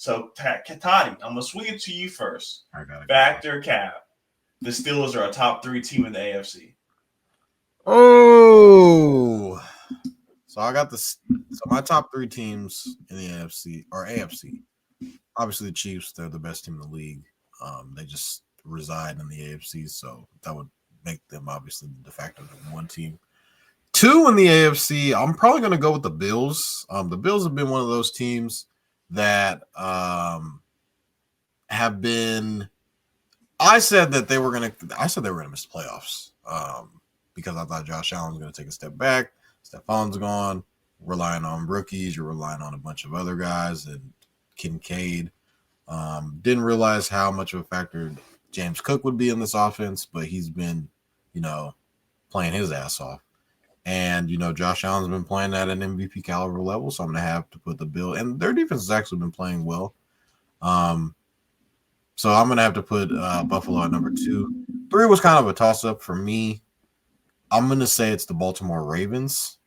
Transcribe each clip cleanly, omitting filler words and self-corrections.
So, Toddy, I'm going to swing it to you first. I got it. Factor cap. The Steelers are a top 3 team in the AFC. Oh. So I got this. So my top 3 teams in the NFC or AFC. Obviously, the Chiefs, they're the best team in the league. They just reside in the AFC, so that would make them obviously the de facto one team. 2 in the AFC, I'm probably going to go with the Bills. The Bills have been one of those teams that have been. I said they were going to miss the playoffs because I thought Josh Allen was going to take a step back. Stephon's gone. Relying on rookies, you're relying on a bunch of other guys and Kincaid. Didn't realize how much of a factor James Cook would be in this offense, but he's been, playing his ass off. And, Josh Allen's been playing at an MVP caliber level, so I'm going to have to put the Bill. And their defense has actually been playing well. So I'm going to have to put Buffalo at number 2. 3 was kind of a toss-up for me. I'm going to say it's the Baltimore Ravens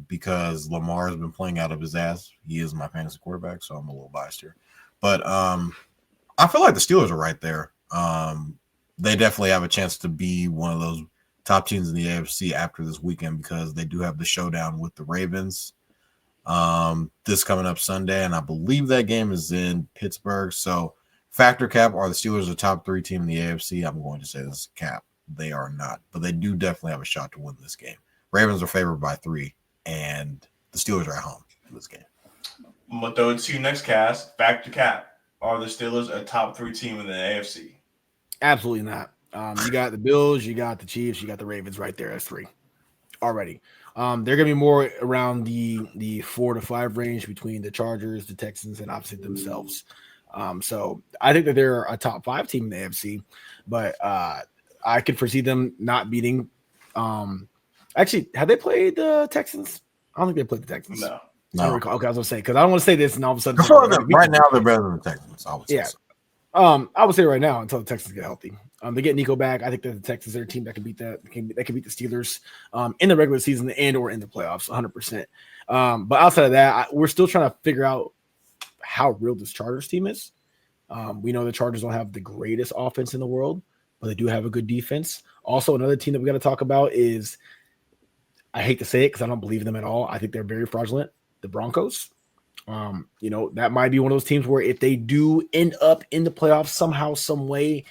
because Lamar has been playing out of his ass. He is my fantasy quarterback, so I'm a little biased here. But I feel like the Steelers are right there. They definitely have a chance to be one of those top teams in the AFC after this weekend because they do have the showdown with the Ravens this coming up Sunday, and I believe that game is in Pittsburgh. So factor cap, are the Steelers a top 3 team in the AFC? I'm going to say this is a cap. They are not, but they do definitely have a shot to win this game. Ravens are favored by 3, and the Steelers are at home in this game. I'm going to throw it to you next cast. Factor cap. Are the Steelers a top 3 team in the AFC? Absolutely not. You got the Bills, you got the Chiefs, you got the Ravens right there as 3 already. They're going to be more around the 4 to 5 range between the Chargers, the Texans, and obviously themselves. So I think that they're a top 5 team in the AFC, but I could foresee them not beating. Actually, have they played the Texans? I don't think they played the Texans. No. I don't recall. Okay, I was going to say, because I don't want to say this and all of a sudden. Right now, they're better than the Texans. I would say so. I would say right now until the Texans get healthy. They get Nico back. I think that the Texans are a team that can beat that. They can beat the Steelers in the regular season and or in the playoffs, 100%. But outside of that, we're still trying to figure out how real this Chargers team is. We know the Chargers don't have the greatest offense in the world, but they do have a good defense. Also, another team that we got to talk about is, I hate to say it because I don't believe in them at all. I think they're very fraudulent. The Broncos. That might be one of those teams where if they do end up in the playoffs somehow, some way,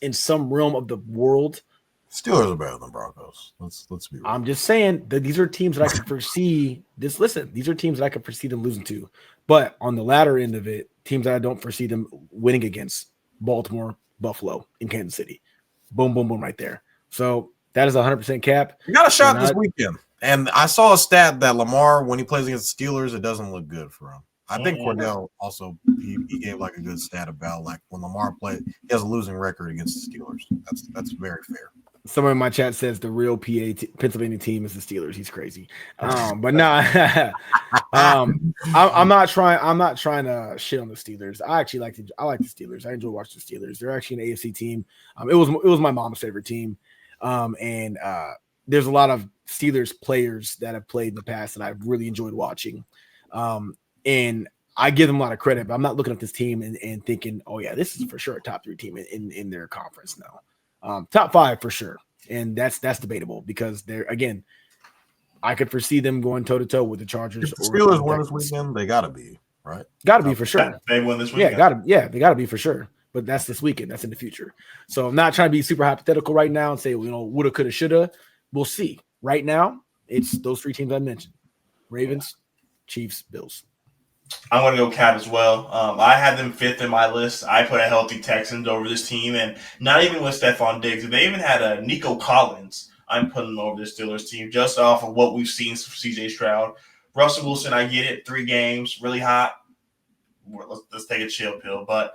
in some realm of the world, Steelers are better than Broncos. Let's be real. I'm just saying that these are teams that I can foresee this. Listen, these are teams that I can foresee them losing to, but on the latter end of it, teams that I don't foresee them winning against: Baltimore, Buffalo, and Kansas City. Boom, boom, boom, right there. So that is 100% cap. You got a shot this weekend. And I saw a stat that Lamar, when he plays against the Steelers, it doesn't look good for him. I think Cordell also he gave like a good stat about like when Lamar played, he has a losing record against the Steelers. That's very fair. Someone in my chat says the real Pennsylvania team is the Steelers. He's crazy, but no, I'm not trying. I'm not trying to shit on the Steelers. I like the Steelers. I enjoy watching the Steelers. They're actually an AFC team. It was my mom's favorite team, and there's a lot of Steelers players that have played in the past that I've really enjoyed watching. And I give them a lot of credit, but I'm not looking at this team and thinking, oh yeah, this is for sure a top 3 team in their conference now. Top 5 for sure. And that's debatable because again, I could foresee them going toe to toe with the Chargers. If the Steelers win this weekend, they gotta be, right? Gotta be for sure. They win this weekend. They gotta be for sure. But that's this weekend, that's in the future. So I'm not trying to be super hypothetical right now and say, woulda, coulda, shoulda. We'll see. Right now, it's those 3 teams I mentioned: Ravens, Chiefs, Bills. I'm going to go Cat as well. I had them 5th in my list. I put a healthy Texans over this team, and not even with Stephon Diggs. They even had a Nico Collins. I'm putting them over the Steelers team just off of what we've seen from C.J. Stroud. Russell Wilson, I get it. 3 games, really hot. Let's take a chill pill. But